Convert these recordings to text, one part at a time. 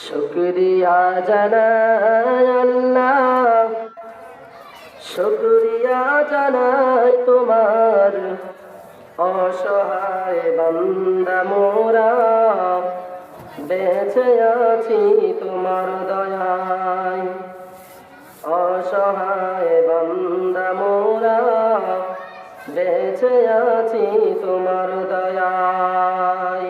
শুকরিয়া জানাই আল্লাহ, শুকরিয়া জানাই তোমার, অসহায় বান্দা মোরা বেঁচে আছি তোমার দয়ায়। অসহায় বান্দা মোরা বেঁচে আছি তোমার দয়ায়।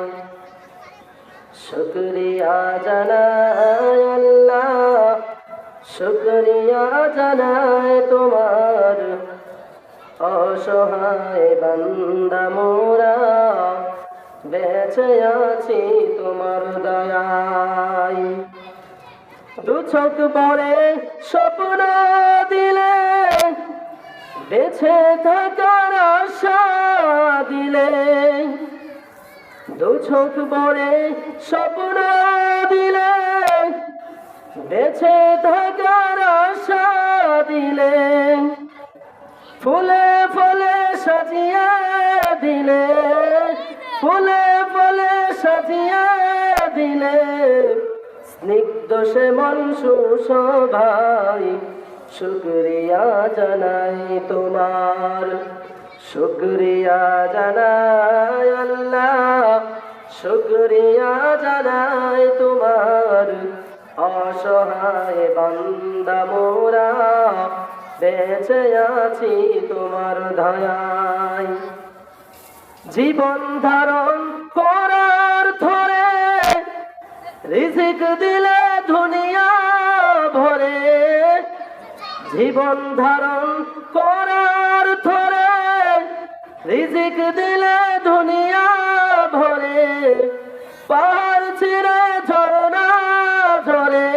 শুকরিয়া জানাই আল্লাহ, শুকরিয়া জানাই তোমার, অসহায় বান্দা মোরা বেঁচে আছি তোমার দয়ায়। দু চোখ ভরে স্বপ্ন দিলে, বেঁচে থাকার আশা দিলে। দু চোখ ভরে স্বপ্ন দিলে, বেঁচে থাকার আশা দিলে। ফুলে ফুলে সাজিয়ে দিলে, ফুলে ফুলে সাজিয়ে দিলে। স্নিগ্ধ সে মন সুশোভায় শুকরিয়া জানাই তোমার। শুকরিয়া জানাই আল্লাহ, শুকরিয়া জানাই তোমার, অসহায় বান্দা মোরা বেঁচে আছি তোমার দয়ায়। জীবন ধারণ করার ধরে রিজিক দিলে দুনিয়া ভরে। জীবন ধারণ করার ধরে রিজিক দিলে দুনিয়া ভরে। পাহাড় ছিঁড়ে ঝরনা ঝরে,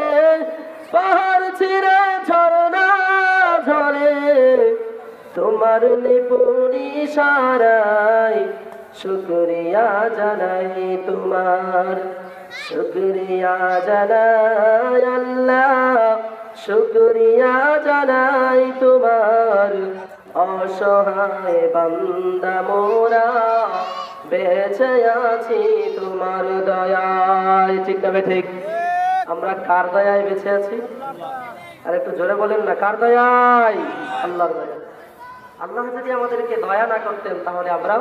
পাহাড় ছিঁড়ে ঝরনা ঝরে। তোমার নিপুণ ইশারায় শুকরিয়া জানাই তোমার। শুকরিয়া জানাই আল্লাহ, শুকরিয়া জানাই তোমার, অসহায় বান্দা মোরা বেঁচে আছি তোমার দয়ায়। ঠিক না ঠিক? আমরা কার দয়ায় বেঁচে আছি? আর একটু জোরে বলেন না, কার দয়ায়? আল্লাহর দয়ায়। আল্লাহ যদি আমাদেরকে দয়া না করতেন তাহলে আমরা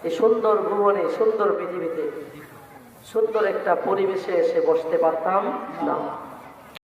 এই সুন্দর ভুবনে, সুন্দর পৃথিবীতে, সুন্দর একটা পরিবেশে এসে বসতে পারতাম না।